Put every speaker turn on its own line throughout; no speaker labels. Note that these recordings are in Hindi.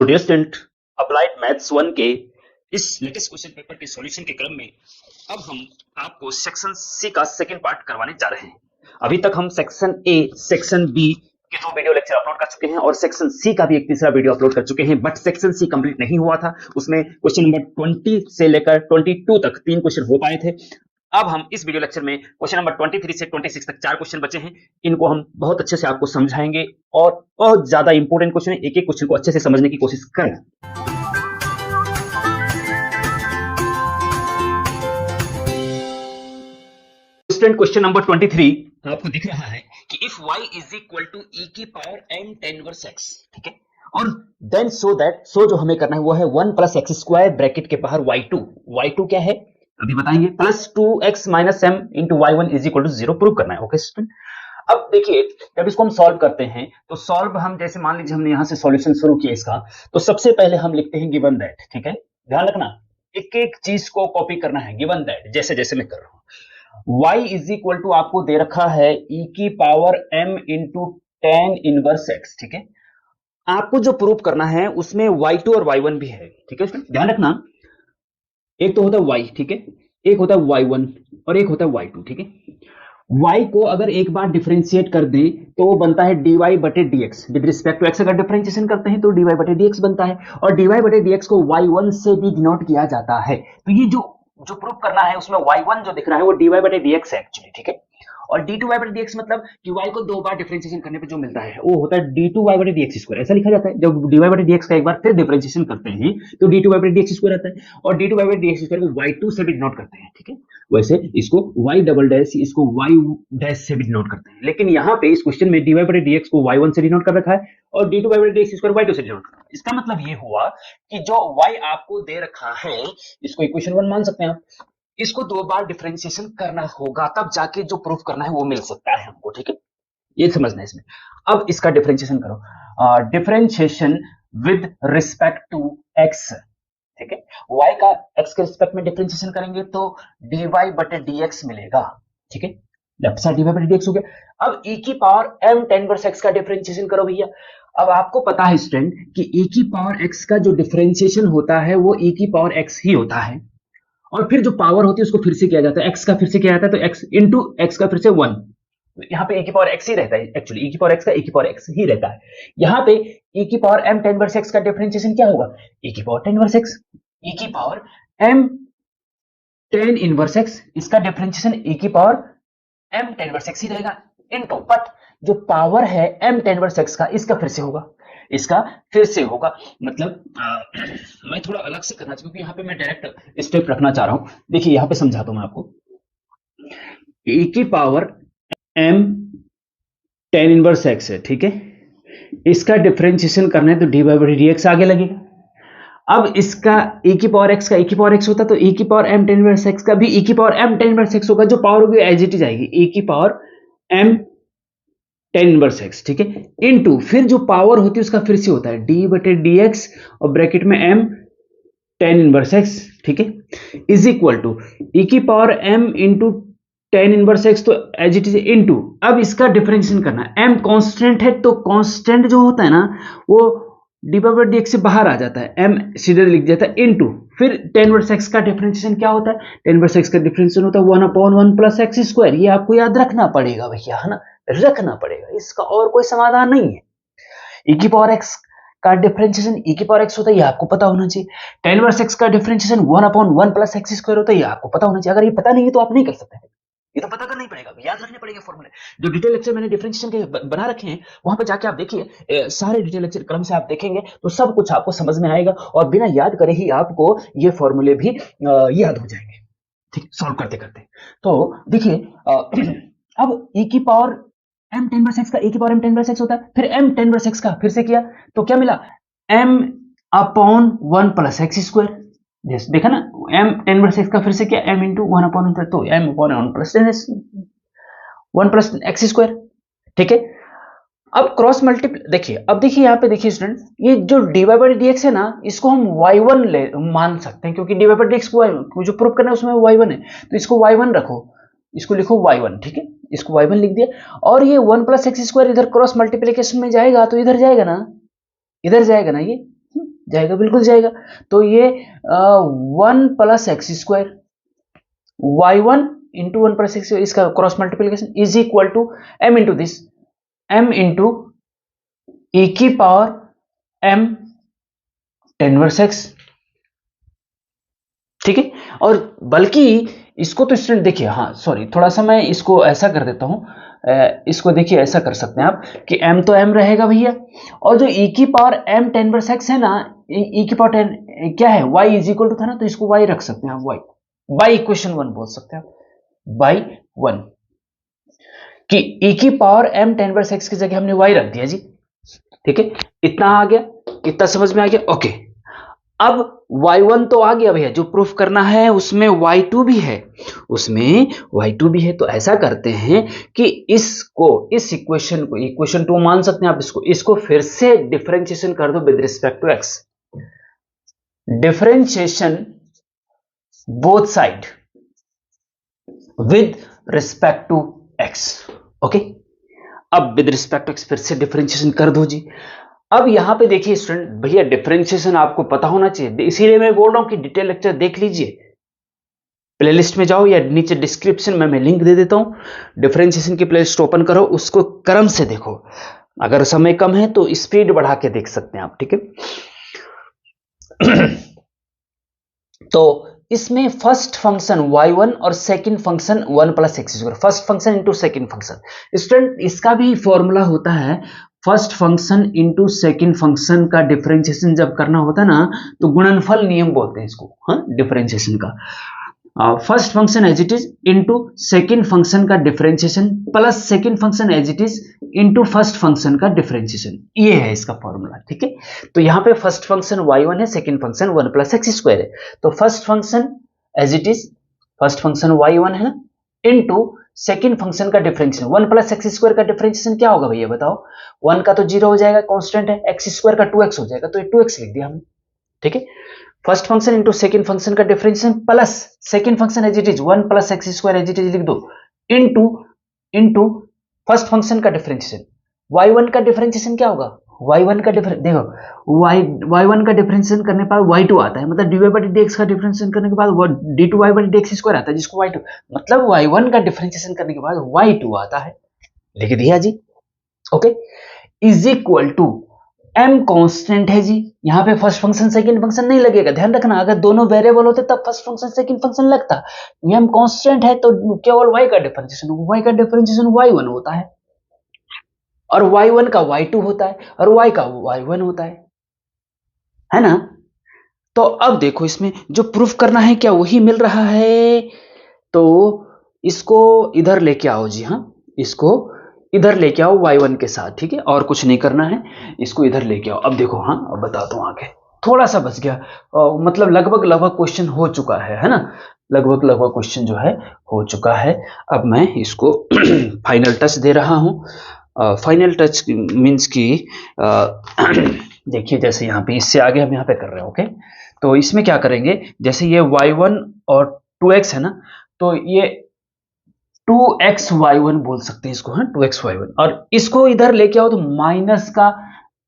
डियर स्टूडेंट, अप्लाइड मैथ्स 1 के इस लेटेस्ट क्वेश्चन पेपर के सॉल्यूशन के क्रम में अब हम आपको सेक्शन सी का सेकंड पार्ट करवाने जा रहे हैं। अभी तक हम सेक्शन ए, सेक्शन बी के 2 वीडियो लेक्चर अपलोड कर चुके हैं और सेक्शन सी का भी एक तीसरा वीडियो अपलोड कर चुके हैं, बट सेक्शन सी कंप्लीट नहीं हुआ था। उसमें क्वेश्चन नंबर 20 से लेकर 22 तक 3 क्वेश्चन हो पाए थे। अब हम इस वीडियो लेक्चर में क्वेश्चन नंबर 23 से 26 तक 4 क्वेश्चन बचे हैं। इनको हम बहुत अच्छे से आपको समझाएंगे और बहुत ज्यादा इंपॉर्टेंट क्वेश्चन है, एक एक क्वेश्चन को अच्छे से समझने की कोशिश करें। स्टूडेंट, क्वेश्चन नंबर 23 आपको दिख रहा है कि if y is equal to e की power m tan inverse x, ठीक है, और देन सो जो हमें करना है वो है 1 प्लस एक्स स्क्वायर ब्रैकेट के बाहर y2 क्या है अभी बताएंगे, plus 2x minus m into y1 is equal to 0 prove करना है। ओके स्टूडेंट, अब देखिए जब इसको हम सॉल्व करते हैं तो सॉल्व हम जैसे मान लीजिए हमने यहां से सॉल्यूशन शुरू किया इसका, तो सबसे पहले हम लिखते हैं गिवन दैट, ठीक है, ध्यान रखना एक एक चीज को कॉपी करना है। गिवन दैट जैसे जैसे मैं कर रहा हूं, y इज इक्वल टू आपको दे रखा है e की power m into tan inverse x, ठीक है। आपको जो प्रूव करना है उसमें y2 और y1 भी है, ठीक है, ध्यान रखना। एक तो होता है y, ठीक है, एक होता है y1 और एक होता है y2, ठीक है। y को अगर एक बार डिफरेंशिएट कर दें तो वो बनता है dy बटे dx। With respect to x अगर डिफरेंशिएशन करते हैं तो dy बटे dx बनता है, और dy बटे dx को y1 से भी डिनोट किया जाता है। तो ये जो प्रूव करना है उसमें y1 जो दिख रहा है वो dy बटे dx है एक्चुअली, ठीक है। और d2y बटे dx मतलब कि y को दो बार डिफरेंशिएशन करने पे जो मिलता है वो होता है d2y बटे dx स्क्वायर, ऐसा लिखा जाता है। जब dy बटे dx का एक बार फिर डिफरेंशिएशन करते हैं तो d2y बटे dx स्क्वायर आता है, और d2y बटे dx स्क्वायर को y2 से भी डिनोट करते हैं, ठीक है। वैसे इसको y डबल डैश, इसको y डैश से भी डिनोट करते हैं, लेकिन यहाँ पे इस क्वेश्चन में dy बटे dx को y1 से डिनोट कर रखा है और d2y बटे dx स्क्वायर y2 से डिनोट कर रखा है। इसका मतलब ये हुआ कि जो y आपको दे रखा है इसको इक्वेशन 1 मान सकते हैं आप, इसको दो बार डिफरेंशिएशन करना होगा तब जाके जो प्रूफ करना है वो मिल सकता है हमको, ठीक है, ये समझना है इसमें। अब इसका डिफरेंशिएशन करो, differentiation with respect to x, ठीक है, y का x के रिस्पेक्ट में डिफरेंशिएशन करेंगे तो dy बटे dx मिलेगा, ठीक है, लेफ्ट साइड dy बटे dx हो गया। अब e की power m tan inverse x का डिफरेंशिएशन करो भैया। अब आपको पता है स्टूडेंट कि e की पावर x का जो डिफरेंशिएशन होता है वो e की पावर x ही होता है, और फिर जो पावर होती है उसको फिर से किया जाता है, x का फिर से किया जाता है तो x इंटू x का फिर से 1, यहाँ पे e की पावर x ही रहता है एक्चुअली, e की पावर x का e की पावर x ही रहता है। यहाँ पे e की power m tan inverse x का डिफरेंशिएशन क्या होगा, e की power tan inverse x, e की power m tan inverse x, इसका डिफरेंशिएशन e की power m tan inverse x ही रहेगा इनटू, बट जो पावर है m tan इनवर्स x का इसका फिर से होगा, इसका फिर से होगा। मतलब मैं थोड़ा अलग से करना चाहिए क्योंकि यहाँ पे मैं डायरेक्ट स्टेप रखना चाह रहा हूं। देखिए यहाँ पे समझाता हूं मैं आपको, e की power m tan inverse x है, ठीक है, इसका डिफरेंशिएशन करना है तो dy बटे dx आगे लगेगा। अब इसका e की पावर x का e की पावर x होता तो e की power m tan inverse x का भी e की power m tan inverse x होगा, जो पावर होगी एज इट इज आएगी e की power m tan inverse x, ठीक है, इनटू फिर जो पावर होती है उसका फिर से होता है d बटे dx और ब्रैकेट में m tan इनवर्स x, ठीक है, इज इक्वल टू e की power m into tan inverse x तो एज इट इज इनटू, अब इसका डिफरेंशिएशन करना है, m कांस्टेंट है तो कांस्टेंट जो होता है ना वो dy by dx से बाहर आ जाता है, m सीधे लिख जाता है इनटू फिर tan इनवर्स x का डिफरेंशिएशन क्या होता है, tan इनवर्स x का डिफरेंशिएशन होता है 1/1 प्लस x स्क्वायर। ये आपको याद रखना पड़ेगा भैया, है ना, रखना पड़ेगा, इसका और कोई समाधान नहीं है। e की पावर x का डिफरेंशिएशन e की पावर x होता है, ये आपको पता होना चाहिए। tan इनवर्स x का डिफरेंशिएशन 1/1 प्लस x स्क्वायर होता है, ये आपको पता होना चाहिए। अगर ये पता नहीं है तो आप नहीं कर सकते, ये तो पता करना ही पड़ेगा, याद रखने पड़ेगा फॉर्मूले। जो डिटेल लेक्चर मैंने डिफरेंशिएशन के बना रखे हैं वहां पे जाके आप देखिए, सारे डिटेल लेक्चर क्रम से आप देखेंगे तो सब कुछ आपको समझ में आएगा और बिना याद करे ही आपको ये फॉर्मूले भी याद हो जाएंगे, ठीक, सॉल्व करते करते। तो देखिए अब e की power m tan inverse x का e की power m tan inverse x होता है, फिर m tan इनवर्स x का फिर से किया तो क्या मिला, m upon 1 plus x square, देखा ना, m tan इनवर्स x का फिर से क्या m इंटू 1/1 तो m upon 1 plus x square, ठीक है। अब क्रॉस मल्टीप्लाई देखिए, अब देखिए यहाँ पे देखिए स्टूडेंट, ये जो dy by dx है ना इसको हम y1 ले मान सकते हैं क्योंकि dy by dx को जो प्रूव करना है उसमें y1 है, तो इसको y1 रखो, इसको लिखो y1, ठीक है, इसको y1 लिख दिया। और ये 1 प्लस x स्क्वायर इधर क्रॉस मल्टीप्लीकेशन में जाएगा तो इधर जाएगा ना, इधर जाएगा ना, ये जाएगा, बिल्कुल जाएगा। तो ये 1 plus x square y1 into 1 plus x, इसका cross multiplication is equal to m into this, m into e की power m tan inverse x, ठीक है। और बल्कि इसको तो स्टूडेंट देखिए, हाँ सॉरी, थोड़ा सा मैं इसको ऐसा कर देता हूं, इसको देखिए ऐसा कर सकते हैं आप कि m तो m रहेगा भैया, और जो e की power m tan inverse x है ना, e की पावर 10 क्या है, y इज इक्वल टू था ना, तो इसको y रख सकते हैं आप, y बाई इक्वेशन 1 बोल सकते हैं आप, बाई 1, कि e की power m tan inverse x की जगह हमने y रख दिया जी, ठीक है। इतना आ गया, इतना समझ में आ गया, ओके। अब y1 तो आ गया भैया, जो प्रूफ करना है उसमें y2 भी है, उसमें y2 भी है। तो ऐसा करते हैं कि इसको, इस इक्वेशन को इक्वेशन 2 मान सकते हैं आप, इसको फिर से डिफरेंशिएशन कर दो with respect to x, differentiation both side with respect to x, okay. अब विद रिस्पेक्ट टू x फिर से डिफरेंशिएशन कर दो जी। अब यहां पे देखिए स्टूडेंट, भैया डिफरेंशिएशन आपको पता होना चाहिए, इसीलिए मैं बोल रहा हूं कि डिटेल लेक्चर देख लीजिए, प्लेलिस्ट में जाओ या नीचे डिस्क्रिप्शन में मैं लिंक दे देता हूं, डिफरेंशिएशन की प्लेलिस्ट ओपन करो, उसको क्रम से देखो, अगर समय कम है तो स्पीड बढ़ा के देख सकते हैं आप, ठीक है। तो इसमें फर्स्ट फंक्शन y1 और second function 1 plus x square, first function into second function, student इसका भी फॉर्मूला होता है, first function into second function का डिफरेंशिएशन जब करना होता है ना, तो गुणनफल नियम बोलते हैं इसको, हाँ, डिफरेंशिएशन का। First function as it is into second function का differentiation plus second function as it is into first function का डिफरेंशिएशन, ये है इसका फॉर्मूला, ठीक है। तो यहां पे फर्स्ट फंक्शन y1 है, second function 1 plus x square है, तो first function as it is, first function y1 है ना, इंटू सेकेंड फंक्शन का डिफरेंशिएशन 1 प्लस एक्स स्क्वायर का डिफरेंशिएशन क्या होगा भैया बताओ, 1 का तो 0 हो जाएगा, कांस्टेंट है, एक्स स्क्वायर का 2x हो जाएगा, तो ये 2x लिख दिया हमने, ठीक है। First function into second function का differentiation plus second function as it is 1 plus x square as it is लिख दो, इंटू फर्स्ट फंक्शन का डिफरेंशिएशन, y1 का डिफरेंशिएशन क्या होगा, y1 का डिफरेंस देखो, y1 का डिफरेंशिएशन करने पर y2 आता है, मतलब dy by dx का डिफरेंशिएशन करने के बाद d2y by dx स्क्वायर आता है, जिसको y2, मतलब y1 का डिफरेंशिएशन करने के बाद y2 आता है, लिख दिया जी, okay. Is equal to m constant है जी, यहां पे फर्स्ट फंक्शन सेकंड फंक्शन नहीं लगेगा, ध्यान रखना, अगर दोनों वेरिएबल होते तब फर्स्ट फंक्शन सेकंड फंक्शन लगता, m कांस्टेंट है तो केवल y का डिफरेंशिएशन y1 होता है, और y1 का y2 होता है, और y का y1 होता है ना। तो अब देखो इसमें जो प्रूफ करना है क्या वही मिल रहा है, तो इसको इधर लेके आओ जी, हाँ इसको इधर लेके आओ y1 के साथ, ठीक है, और कुछ नहीं करना है, इसको इधर लेके आओ। अब देखो, हाँ अब बताता हूं आगे, थोड़ा सा बच गया, मतलब लगभग क्वेश्चन हो चुका है ना, लगभग क्वेश्चन जो है हो चुका है। अब मैं इसको फाइनल टच दे रहा हूं, फाइनल टच मीन्स की देखिए, जैसे यहाँ पे इससे आगे हम यहाँ पे कर रहे हैं, ओके। तो इसमें क्या करेंगे, जैसे ये y1 और 2x है ना, तो ये 2xy1 बोल सकते हैं इसको, हाँ 2xy1, और इसको इधर लेके आओ तो माइनस का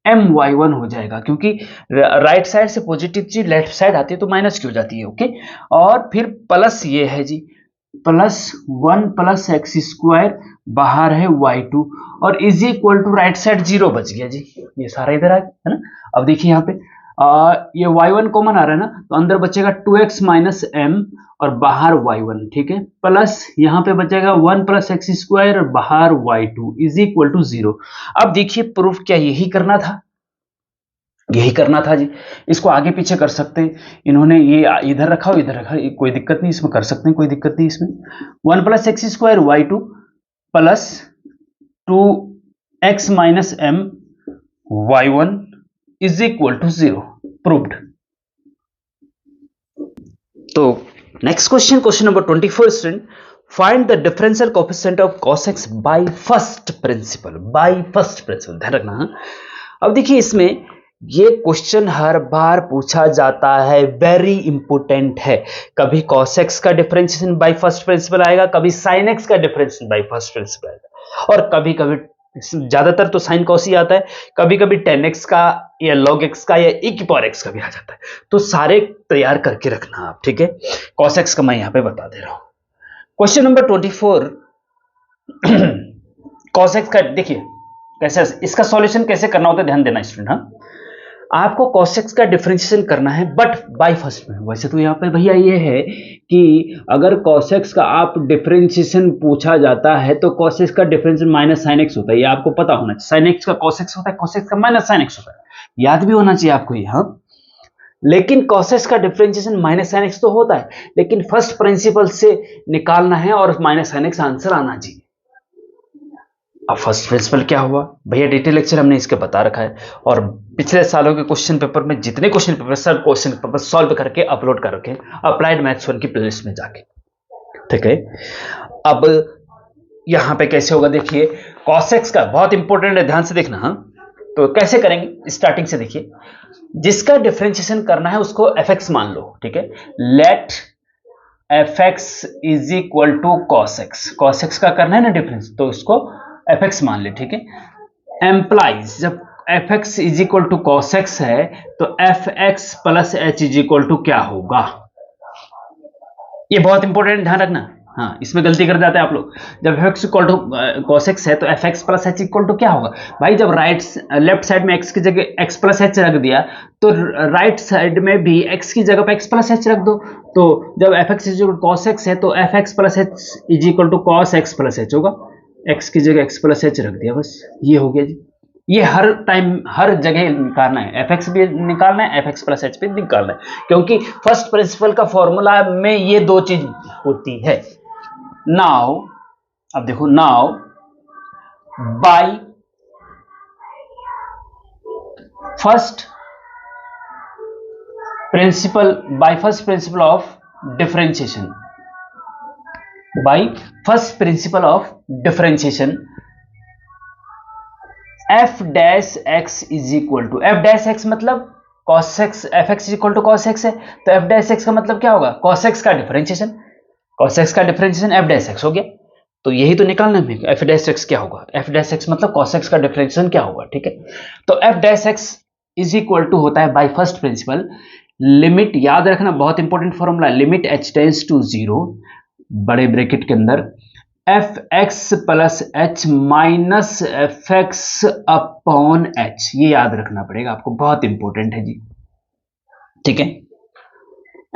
my1 हो जाएगा, क्योंकि राइट साइड से पॉजिटिव चीज लेफ्ट साइड आती है तो माइनस की हो जाती है, ओके। और फिर प्लस ये है जी, प्लस 1 प्लस एक्स स्क्वायर, बाहर है y2, और is equal to right side 0 बच गया जी, ये सारा इधर आ गया है ना। अब देखिए यहाँ पे ये y1 कॉमन आ रहा है ना, तो अंदर बचेगा 2x माइनस m और बाहर y1, ठीक है, प्लस यहाँ पे बचेगा 1 प्लस एक्स स्क्वायर और बाहर y2 इज इक्वल टू 0। अब देखिए प्रूफ क्या यही करना था, यही करना था जी, इसको आगे पीछे कर सकते हैं, इन्होंने ये इधर रखा इधर रखा, कोई दिक्कत नहीं, इसमें कर सकते हैं, कोई दिक्कत नहीं इसमें। 1 plus x square y2 plus 2x minus m y1 is equal to 0, proved. तो next question, question number 24 student, find the differential coefficient of cos x by first principle, by first principle, ध्यान रखना। अब देखिए इसमें ये क्वेश्चन हर बार पूछा जाता है, वेरी इंपोर्टेंट है, कभी cos x का डिफरेंशिएशन बाय फर्स्ट प्रिंसिपल आएगा, कभी sin x का डिफरेंशिएशन बाय फर्स्ट प्रिंसिपल आएगा, और कभी कभी ज्यादातर तो sin cos ही आता है, कभी कभी tan x का या log x का या e की पावर x का भी आ जाता है। तो सारे तैयार करके रखना आप, ठीक है। cos x का मैं यहां पे बता दे रहा हूं। क्वेश्चन नंबर 24 cos x का देखिए कैसे, इसका सॉल्यूशन कैसे करना होता है ध्यान देना स्टूडेंट। हाँ, आपको cos x का डिफरेंशिएशन करना है बट बाय फर्स्ट में। वैसे तो यहाँ पे भैया ये है कि अगर cos x का आप डिफरेंशिएशन पूछा जाता है तो cos x का डिफरेंशिएशन माइनस साइन x होता है, ये आपको पता होना चाहिए। साइन x का cos x होता है, cos x का माइनस साइन x होता है, याद भी होना चाहिए आपको ये। हाँ, लेकिन cos x का डिफरेंशिएशन माइनस साइन x तो होता है, लेकिन फर्स्ट प्रिंसिपल से निकालना है और माइनस साइन x आंसर आना चाहिए। अब फर्स्ट प्रिंसिपल क्या हुआ भैया, डिटेल लेक्चर हमने इसके बता रखा है, और पिछले सालों के क्वेश्चन पेपर में जितने क्वेश्चन पेपर सब क्वेश्चन पेपर सॉल्व करके अपलोड कर रखे अप्लाइड मैथ्स 1 की प्लेलिस्ट में जाके, ठीक है। अब यहां पे कैसे होगा देखिए, cos x का बहुत इंपॉर्टेंट है, ध्यान से देखना। हाँ, तो कैसे करेंगे स्टार्टिंग से देखिए, जिसका डिफरेंशिएशन करना है उसको fx मान लो, ठीक है। Let fx is equal to cos x का करना है ना डिफरेंस, तो इसको fx मान ले, ठीक है। एम्प्लाइज जब fx is equal to cos x है तो fx plus h is equal to क्या होगा, ये बहुत इंपॉर्टेंट ध्यान रखना। हाँ, इसमें गलती कर जाते हैं आप लोग। जब fx equal to cos x है तो fx plus h equal to क्या होगा भाई, जब लेफ्ट साइड में x की जगह x प्लस h रख दिया तो राइट साइड में भी x की जगह पे x प्लस h रख दो। तो जब fx is equal to cos x है तो fx plus h is equal to cos x plus h होगा, x की जगह x प्लस h रख दिया, बस ये हो गया जी। ये हर टाइम हर जगह निकालना है, fx भी निकालना है, fx प्लस h भी निकालना है, क्योंकि फर्स्ट प्रिंसिपल का फॉर्मूला में ये दो चीज होती है। नाउ अब देखो, now by first principle of differentiation, by first principle of differentiation f dash x is equal to, f dash x मतलब cos x, fx is equal to cos x है, तो f डैश x का मतलब क्या होगा, cos x का डिफरेंशिएशन, cos x का डिफरेंशिएशन f डैश x हो गया। तो यही तो निकालना है, f डैश x क्या होगा, f डैश x मतलब cos x का डिफरेंशिएशन क्या होगा, ठीक है। तो f dash x is equal to होता है बाय फर्स्ट प्रिंसिपल, लिमिट याद रखना, बहुत important formula, limit h tends to 0 बड़े ब्रैकेट के अंदर fx plus h minus fx upon h, ये याद रखना पड़ेगा आपको, बहुत इंपॉर्टेंट है जी, ठीक है।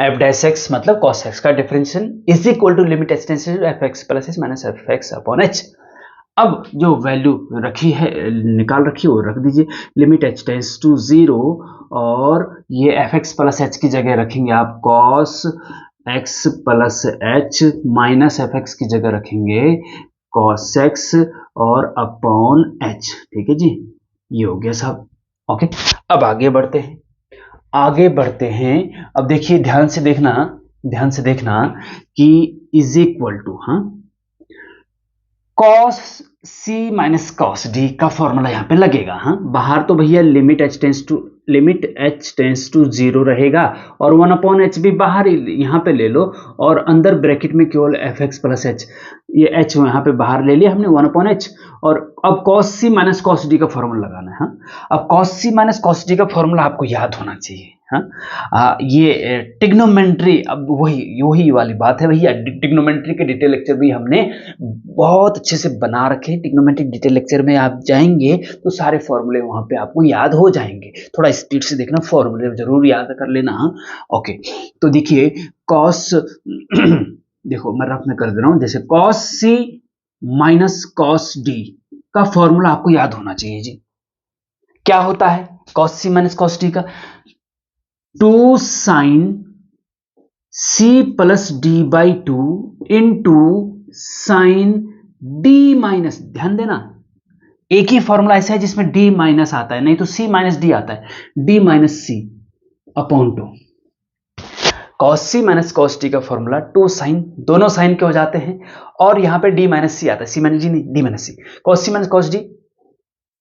f डैश x मतलब cos x का differentiation is equal to limit h tends to fx plus h minus fx upon h। अब जो वैल्यू रखी है निकाल रखी है वो रख दीजिए, लिमिट h टेंड्स टू 0 और ये fx प्लस h की जगह रखेंगे आप cos x plus h minus fx की जगह रखेंगे cos x और अपॉन h, ठीक है जी, ये हो गया साहब। ओके, अब आगे बढ़ते हैं। अब देखिए ध्यान से देखना कि इज इक्वल टू, हाँ, cos c minus cos d का फॉर्मूला यहाँ पे लगेगा। हाँ, बाहर तो भैया लिमिट h टेंस टू 0 रहेगा और 1 अपॉन h भी बाहर यहाँ पे ले लो, और अंदर ब्रैकेट में केवल fx प्लस h, ये h यहाँ पे बाहर ले लिया हमने 1 अपॉन h, और अब cos c minus cos d का फॉर्मूला लगाना है। हाँ, अब cos c minus cos d का फॉर्मूला आपको याद होना चाहिए। हाँ, ये टिग्नोमेट्री, अब वही वाली बात है भैया, टिग्नोमेट्री के डिटेल लेक्चर भी हमने बहुत अच्छे से बना रखे। टिग्नोमेट्रिक डिटेल लेक्चर में आप जाएंगे तो सारे फॉर्मूले वहां पे आपको याद हो जाएंगे, थोड़ा स्पीड से देखना, फॉर्मूले जरूर याद कर लेना। ओके, तो देखिए cos देखो मैं रफ में कर दे रहा हूं, जैसे cos c minus cos d का फॉर्मूला आपको याद होना चाहिए जी। क्या होता है cos c minus cos d का, 2 sin c plus d by 2 into sign d minus, ध्यान देना एक ही फॉर्मूला ऐसा है जिसमें d माइनस आता है, नहीं तो c माइनस d आता है, d minus c upon 2। cos c minus cos d का फॉर्मूला 2 साइन, दोनों साइन के हो जाते हैं, और यहां पे d माइनस c आता है, c माइनस d नहीं, d minus c, cos c minus cos d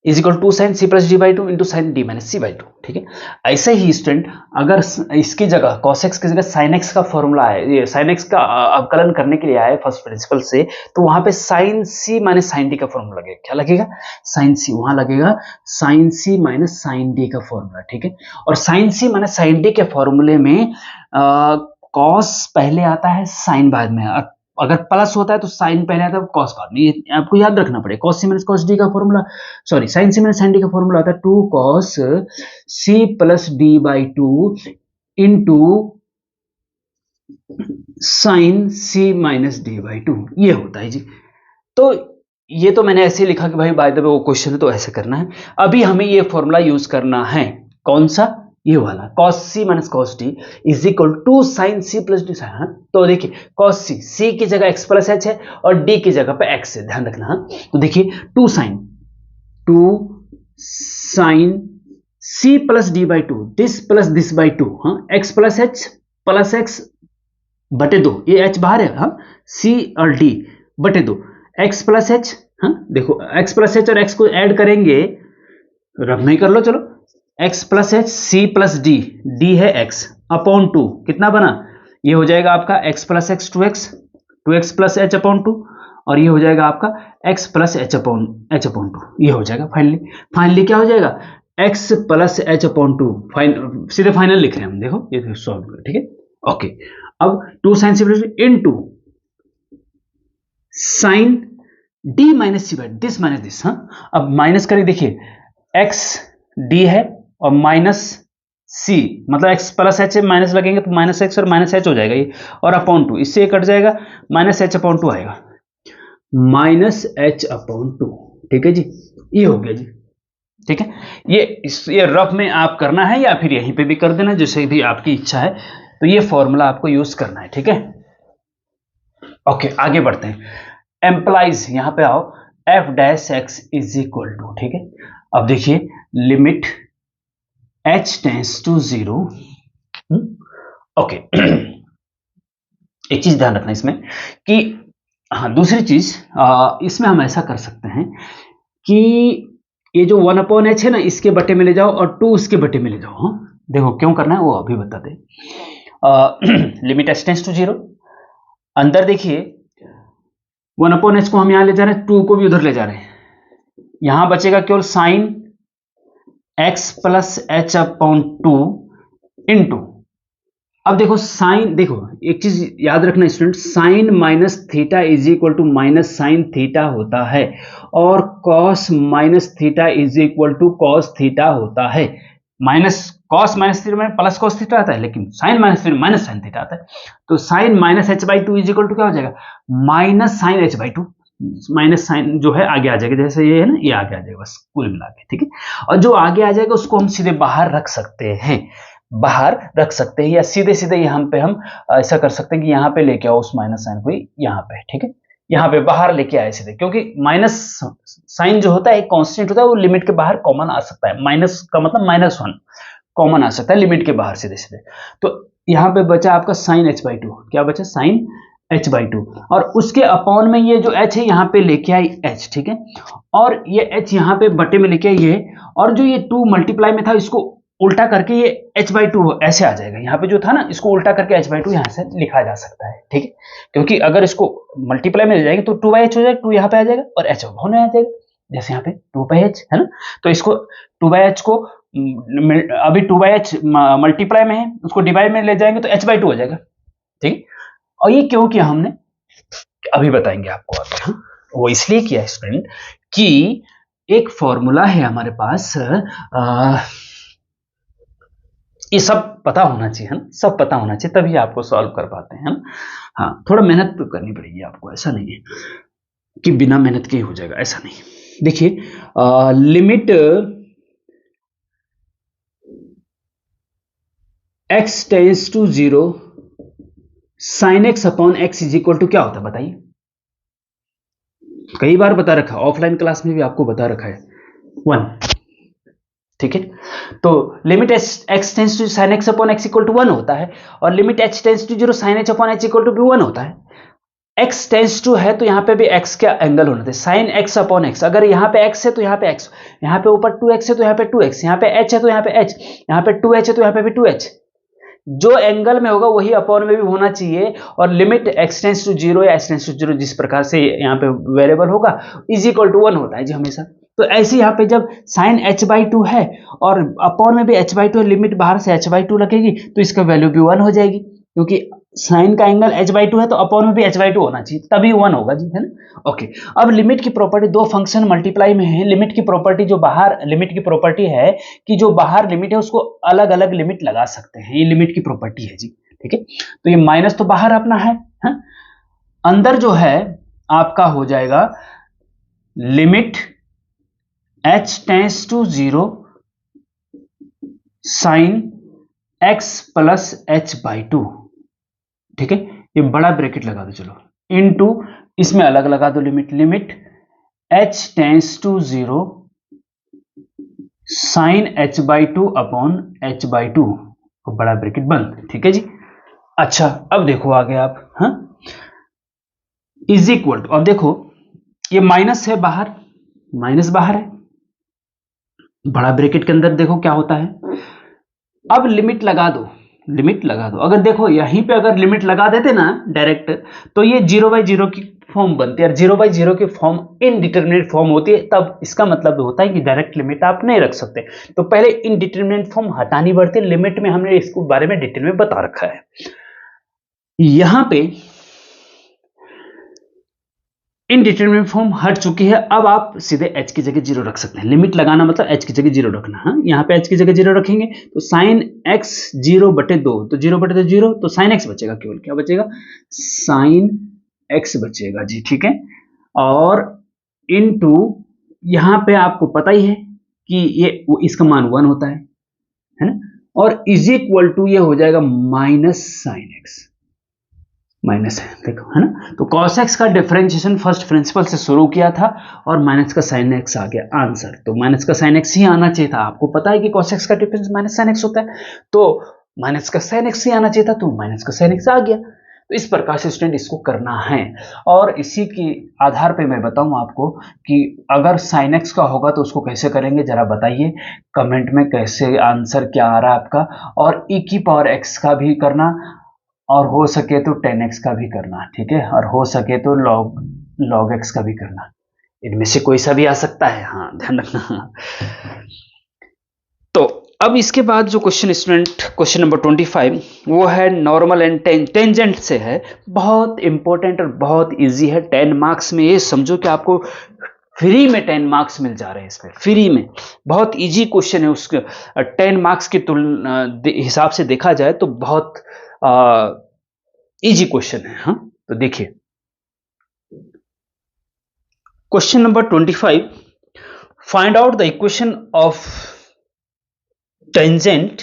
is equal to sine c plus d by two into sine d minus c by two. ठीक है, ऐसे ही स्टूडेंट अगर इसकी जगह cos x की जगह sin x का फॉर्मूला है, ये sin x का अवकलन करने के लिए आए फर्स्ट प्रिंसिपल से, तो वहां पे sin c minus sin d का फॉर्मूला लगेगा। क्या लगेगा? sin c, वहां लगेगा sin c minus sin d का फॉर्मूला। ठीक है, और sin c minus sin d के फॉर्मूले में cos पहले आता है, sin बाद में। अगर प्लस होता है तो साइन पहले आता है, कॉस बाद में। ये आपको याद रखना पड़ेगा। Cos c minus cos d का formula, sorry sine c minus sine d का फॉर्मूला आता है 2 cos c plus d by 2 into sine c minus d by 2, ये होता है जी। तो ये तो मैंने ऐसे लिखा कि भाई बाय द वे वो क्वेश्चन है तो ऐसे करना है। अभी हमें ये फॉर्मूला यूज करना है, कौन सा? ये वाला, cos c minus cos d is equal to sine c plus d sine. तो देखिए cos c, c की जगह x प्लस h है और d की जगह पे x है, ध्यान रखना। तो देखिए 2 sine c plus d by 2 this by 2, x plus h plus x बटे 2, ये h बाहर है, c और d बटे 2, x प्लस h, देखो x प्लस h और x को ऐड करेंगे, रब नहीं कर लो, चलो x plus h c plus d, d है x अपॉन 2, कितना बना? ये हो जाएगा आपका x plus x 2x plus h upon 2, और ये हो जाएगा आपका x प्लस एच अपॉन 2, ये हो जाएगा फाइनली क्या हो जाएगा? x प्लस एच अपॉन 2, सीधे फाइनल लिख रहे हैं हम, देखो ये सॉल्व करें। ठीक है, ओके। अब 2 sine c plus into sine d minus c by this minus this. अब माइनस करें, देखिए x d है और माइनस सी, मतलब x प्लस एच माइनस लगेंगे तो माइनस एक्स और माइनस एच हो जाएगा ये, और अपॉन 2, इससे ये कट जाएगा, माइनस एच अपॉन 2 आएगा, माइनस एच अपॉन 2। ठीक है जी, ये हो गया जी। ठीक है, ये रफ में आप करना है या फिर यहीं पे भी कर देना, जैसे भी आपकी इच्छा है। तो ये फॉर्मूला आपको यूज करना है। ठीक है, ओके, आगे बढ़ते हैं। एम्प्लाइज, यहां पे आओ, f dash x is equal to, ठीक है, अब देखिए limit h tends to 0। Okay, एक चीज ध्यान रखना इसमें कि, हाँ दूसरी चीज इसमें हम ऐसा कर सकते हैं कि ये जो 1/h है ना, इसके बटे में ले जाओ और 2 उसके बटे में ले जाओ। देखो क्यों करना है वो अभी बताते हैं। लिमिट h टेंस टू 0, अंदर देखिए 1/h को हम यहां ले जा रहे हैं, 2 को भी उधर ले जा रहे हैं, यहां बचेगा केवल sine x plus h upon 2 into, अब देखो साइन, देखो एक चीज याद रखना student, sine minus theta is equal to minus sine theta होता है, और cos minus theta is equal to cos theta होता है। माइनस कॉस माइनस थीटा में प्लस कॉस थीटा आता है, लेकिन sine minus theta minus sine theta आता है। तो sine minus h by 2 is equal to क्या हो जाएगा? Minus sine h by 2, minus sine जो है आगे आ जाएगा, जैसे ये है ना, ये आगे आ जाएगा बस कुल मिला के। ठीक है, और जो आगे आ जाएगा उसको हम सीधे बाहर रख सकते हैं, या सीधे सीधे यहाँ पे हम ऐसा कर सकते हैं कि यहाँ पे लेके आओ उस माइनस साइन को यहाँ पे। ठीक है, यहाँ पे बाहर लेके आए सीधे, क्योंकि माइनस साइन जो होता है एक कांस्टेंट होता है, वो लिमिट के बाहर कॉमन आ सकता है, माइनस का मतलब -1 कॉमन आ सकता है लिमिट के बाहर सीधे सीधे। तो यहाँ पे बचा आपका साइन एच बाई 2, क्या बचा? साइन h बाई 2, और उसके अपॉन में ये जो h है यहाँ पे लेके आई h। ठीक है, और ये h यहाँ पे बटे में लेके आई ये, और जो ये 2 मल्टीप्लाई में था इसको उल्टा करके ये h बाई 2 ऐसे आ जाएगा, यहाँ पे जो था ना इसको उल्टा करके h बाई 2 यहाँ से लिखा जा सकता है। ठीक है, क्योंकि अगर इसको मल्टीप्लाई में ले जाएंगे तो 2/h हो जाएगा, 2 यहाँ पे आ जाएगा और h होने आ जाएगा, जैसे यहाँ पे 2/h है ना, तो इसको 2/h को अभी 2/h मल्टीप्लाई में है, उसको डिवाइड में ले जाएंगे तो h बाई 2 हो जाएगा। ठीक, और ये क्यों किया हमने अभी बताएंगे आपको आगे। वो इसलिए किया स्टूडेंट कि एक फॉर्मूला है हमारे पास, ये सब पता होना चाहिए, है ना, सब पता होना चाहिए तभी आपको सॉल्व कर पाते हैं, है ना। हाँ, थोड़ा मेहनत तो करनी पड़ेगी आपको, ऐसा नहीं है कि बिना मेहनत के ही हो जाएगा, ऐसा नहीं। देखिए limit x tends to 0 sine x upon x is equal to क्या होता है बताइए? कई बार बता रखा, ऑफलाइन क्लास में भी आपको बता रखा है 1। ठीक है, तो limit x tends to sine x upon x equal to 1 होता है, और limit h tends to 0 sine h upon h equal to भी 1 होता है। x टेंस टू है तो यहाँ पे भी x का एंगल होना चाहिए, साइन x अपॉन x। अगर यहाँ पे x है तो यहाँ पे x, यहाँ पे ऊपर 2x है तो यहाँ पे 2x, यहाँ पे h है तो यहाँ पे h, यहाँ पे 2h है तो यहाँ पे भी 2h। जो एंगल में होगा वही अपॉन में भी होना चाहिए। और लिमिट x टेंस टू 0 या x टेंस टू 0 जिस प्रकार से यहाँ पे वेरिएबल होगा इज इक्वल टू 1 होता है जी हमेशा। तो ऐसे यहाँ पे जब साइन h/2 है और अपॉन में भी h/2 है, लिमिट बाहर से h/2 लगेगी तो इसका वैल्यू भी 1 हो जाएगी, क्योंकि साइन का एंगल h/2 है तो अपॉन में भी h/2 होना चाहिए, तभी 1 होगा जी, है ना। ओके, अब लिमिट की प्रॉपर्टी, दो फंक्शन मल्टीप्लाई में है। लिमिट की प्रॉपर्टी जो बाहर, लिमिट की प्रॉपर्टी है कि जो बाहर लिमिट है उसको अलग अलग लिमिट लगा सकते हैं, ये लिमिट की प्रॉपर्टी है जी, ठीक है। तो ये माइनस तो बाहर अपना है, अंदर जो है आपका हो जाएगा limit h tends to 0 sine x plus h/2, ठीक है। ये बड़ा ब्रैकेट लगा दो चलो, इनटू इसमें अलग लगा दो limit, limit h tends to 0 sine h/2 upon h/2, बड़ा ब्रैकेट बंद, ठीक है जी। अच्छा, अब देखो आगे आप, हाँ, इज इक्वल टू, अब देखो ये माइनस है बाहर, माइनस बाहर है, बड़ा ब्रैकेट के अंदर देखो क्या होता है। अब लिमिट लगा दो, लिमिट लगा दो। अगर देखो यहीं पे अगर लिमिट लगा देते ना डायरेक्ट, तो ये 0/0 की फॉर्म बनती है, और 0/0 की फॉर्म इनडिटरमिनेट फॉर्म होती है, तब इसका मतलब होता है कि डायरेक्ट लिमिट आप नहीं रख सकते। तो पहले इनडिटरमिनेट फॉर्म हटानी पड़ती है, लिमिट में हमने इसको बारे में डिटेल में बता रखा है। यहां पे इनडिटरमिनेट फॉर्म हट चुकी है, अब आप सीधे h की जगह 0 रख सकते हैं। लिमिट लगाना मतलब h की जगह 0 रखना, हाँ। यहाँ पे h की जगह 0 रखेंगे तो साइन x 0/2, तो 0/2 0, तो साइन x बचेगा, केवल क्या बचेगा, साइन x बचेगा जी, ठीक है। और इनटू यहाँ पे आपको पता ही है कि ये इसका मान 1 होता है ना, और इज इक्वल टू ये हो जाएगा माइनस साइन x, माइनस है, देखो, है ना। तो cos x का डिफरेंशिएशन फर्स्ट प्रिंसिपल से शुरू किया था और माइनस का साइन x आ गया आंसर। तो माइनस का साइन x ही आना चाहिए था, आपको पता है कि cos x का डिफरेंस माइनस साइन x होता है, तो माइनस का साइन x ही आना चाहिए था, तो माइनस का साइन x आ गया। तो इस प्रकार से स्टूडेंट इसको करना है, और इसी के आधार पे मैं बताऊं आपको कि अगर साइन x का होगा तो उसको कैसे करेंगे, जरा बताइए कमेंट में कैसे आंसर क्या आ रहा है आपका। और e की पावर x का भी करना, और हो सके तो 10x का भी करना, ठीक है, और हो सके तो log x का भी करना, इनमें से कोई सा भी आ सकता है, हाँ, ध्यान रखना। तो अब इसके बाद जो क्वेश्चन स्टूडेंट, क्वेश्चन नंबर 25, वो है नॉर्मल एंड टेंजेंट से है, बहुत इंपॉर्टेंट और बहुत इजी है। 10 मार्क्स में, ये समझो कि आपको फ्री में 10 मार्क्स मिल जा रहे हैं इसमें, फ्री में। बहुत इजी क्वेश्चन है, उसके 10 मार्क्स की तुलना हिसाब से देखा जाए तो बहुत इजी क्वेश्चन है, हाँ। तो देखिए question number 25, find out the equation of tangent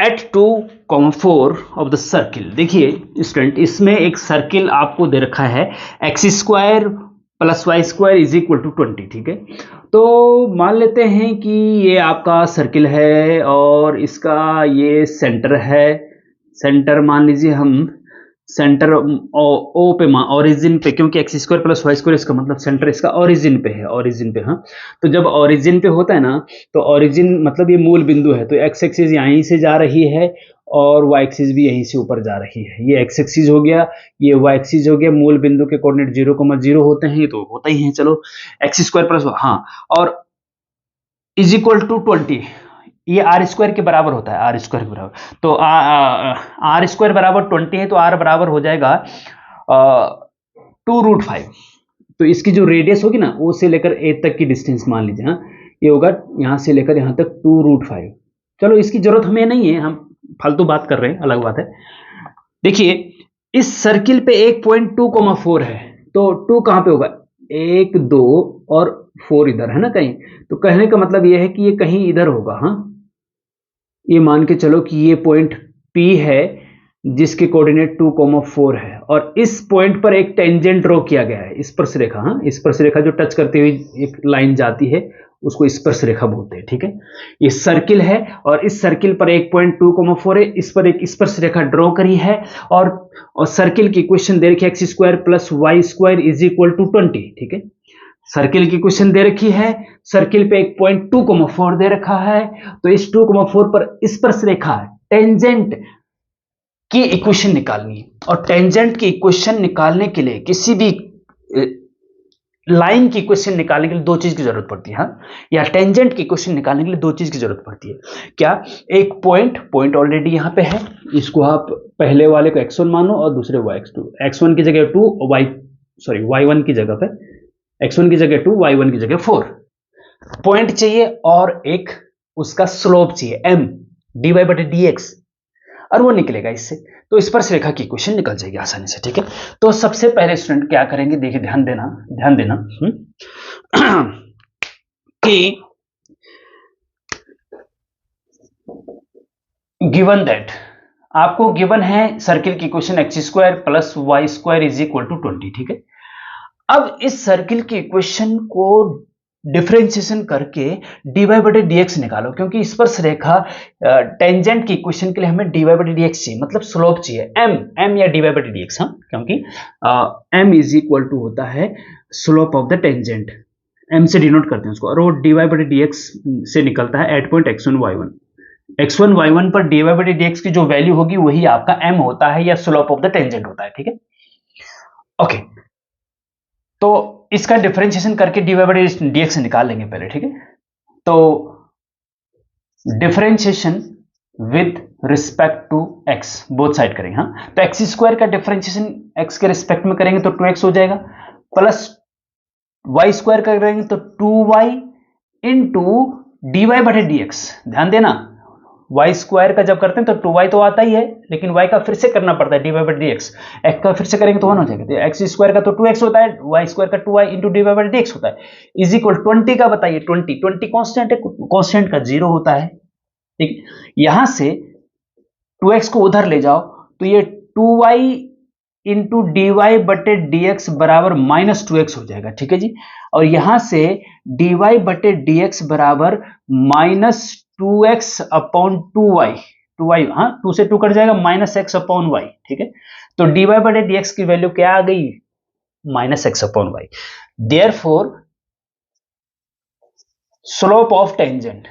at 2,4 of the circle. देखिए स्टूडेंट, इसमें एक सर्किल आपको दे रखा है, x² + y² is equal to 20, ठीक है। तो मान लेते हैं कि ये आपका सर्किल है और इसका ये सेंटर है, सेंटर मान लीजिए हम सेंटर ओ पे, ओरिजिन पे, क्योंकि x² + y² इसका मतलब सेंटर इसका ओरिजिन पे है, ओरिजिन पे, हाँ। तो जब ओरिजिन पे होता है ना, तो ओरिजिन मतलब ये मूल बिंदु है, तो x एक्सिस यहीं से जा रही है और y एक्सिस भी यहीं से ऊपर जा रही है। ये x एक्सिस हो गया, ये y एक्सिस हो गया, मूल बिंदु के कोऑर्डिनेट 0,0 होते हैं, ये तो होता ही है, चलो x² + हाँ, और इज इक्वल टू 20, ये r² के बराबर होता है, r² के बराबर। तो r² बराबर 20 है, तो r बराबर हो जाएगा 2√5। तो इसकी जो रेडियस होगी ना, ओ से लेकर ए तक की डिस्टेंस मान लीजिए, हाँ, ये होगा यहां से लेकर यहां तक 2√5। चलो इसकी जरूरत हमें नहीं है, हम फालतू बात कर रहे हैं, अलग बात है। देखिए इस सर्किल पे एक पॉइंट 2,4 है, तो 2 कहां पे होगा, 1 2 और 4 इधर है ना कहीं, तो कहने का मतलब यह है कि ये कहीं इधर होगा, हाँ। ये मान के चलो कि ये पॉइंट P है जिसके कोऑर्डिनेट 2,4 है, और इस पॉइंट पर एक टेंजेंट ड्रॉ किया गया है, स्पर्श रेखा। हाँ, स्पर्श रेखा जो टच करते हुए एक लाइन जाती है उसको स्पर्श रेखा बोलते हैं। ठीक है, ये सर्किल है और इस सर्किल पर एक पॉइंट 2,4 है, इस पर एक स्पर्श रेखा ड्रॉ करी है, और सर्किल की इक्वेशन दे रखी है x square plus y square is equal to 20। ठीक है, सर्किल की क्वेश्चन दे रखी है, सर्किल पे एक पॉइंट 2,4 दे रखा है, तो इस 2,4 पर स्पर्श रेखा टेंजेंट की इक्वेशन निकालनी है। और टेंजेंट की इक्वेशन निकालने के लिए, किसी भी लाइन की इक्वेशन निकालने के लिए दो चीज की जरूरत पड़ती है। हाँ, या टेंजेंट की इक्वेशन निकालने के लिए दो चीज की जरूरत पड़ती है। क्या? एक पॉइंट ऑलरेडी यहां पे है, इसको आप पहले वाले को x1 मानो और दूसरे को x2, x1 की जगह 2, y1 की जगह पे x1 की जगह 2, y1 की जगह 4 पॉइंट चाहिए, और एक उसका स्लोप चाहिए m dy/dx, और वो निकलेगा इससे, तो स्पर्श रेखा की इक्वेशन निकल जाएगी आसानी से। ठीक है, तो सबसे पहले स्टूडेंट क्या करेंगे, देखिए ध्यान देना कि गिवन दैट, आपको गिवन है सर्किल की equation x square plus y square is equal to 20। ठीक है, अब इस सर्किल की इक्वेशन को डिफरेंशिएशन करके dy/dx निकालो, क्योंकि स्पर्श रेखा टेंजेंट की इक्वेशन के लिए हमें dy/dx चाहिए, मतलब स्लोप चाहिए m या dy/dx। हाँ, क्योंकि m इज इक्वल टू होता है slope of the tangent, m से डिनोट करते हैं उसको, और वो dy/dx से निकलता है एट पॉइंट x1 y1 पर dy/dx की जो वैल्यू होगी वही आपका m होता है, या स्लोप ऑफ द टेंजेंट होता है। ठीक है, ओके, तो इसका डिफरेंशिएशन करके dy/dx निकाल लेंगे पहले। ठीक है, तो differentiation with respect to x both side करेंगे। हाँ, तो एक्स स्क्वायर का डिफरेंशिएशन x के रिस्पेक्ट में करेंगे तो 2x हो जाएगा, प्लस वाई स्क्वायर करेंगे तो 2y इंटू dy/dx। ध्यान देना, y स्क्वायर का जब करते हैं तो 2y तो आता ही है, लेकिन y का फिर से करना पड़ता है dy/dx, x का फिर से करेंगे तो 1 हो जाएगा, तो x स्क्वायर का तो 2x होता है, y स्क्वायर का 2y इंटू dy/dx होता है, इज इक्वल 20 का बताइए, 20 कांस्टेंट है, कांस्टेंट का 0 होता है। ठीक, यहां से 2x को उधर ले जाओ तो ये 2y इंटू dy/dx बराबर -2x हो जाएगा। ठीक है जी, और यहां से dy/dx बराबर -2x अपॉन 2y, हाँ 2 से 2 कट जाएगा, -x अपॉन y। ठीक है, तो dy/dx की वैल्यू क्या आ गई, -x upon y। Therefore slope of tangent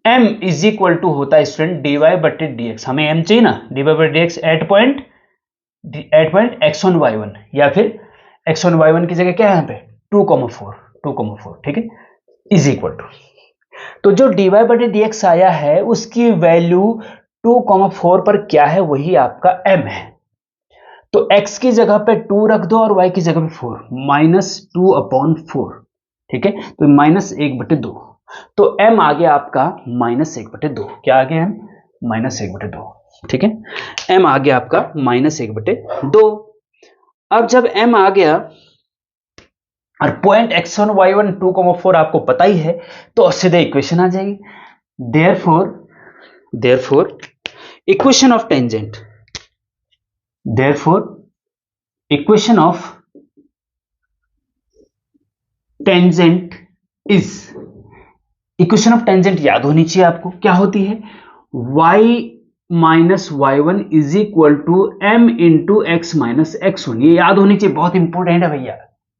m is equal to होता है स्टूडेंट dy/dx, हमें m चाहिए ना, dy/dx eight point x1 y1, या फिर x1 y1 की जगह क्या है यहाँ पे 2,4। ठीक है, इज इक्वल टू, तो जो dy/dx आया है उसकी वैल्यू 2,4 पर क्या है, वही आपका m है, तो x की जगह पे 2 रख दो और y की जगह पे 4, -2/4। ठीक है, तो -1/2, तो m आ गया आपका -1/2। क्या आ गया m? -1/2। ठीक है, m आ गया आपका -1/2। अब जब m आ गया और पॉइंट x1 y1 2,4 आपको पता ही है, तो सीधे इक्वेशन आ जाएगी। Therefore equation of tangent, equation of tangent is, equation of tangent याद होनी चाहिए आपको, क्या होती है, y minus y1 is equal to m into x minus x1, ये याद होनी चाहिए, बहुत इंपॉर्टेंट है भैया।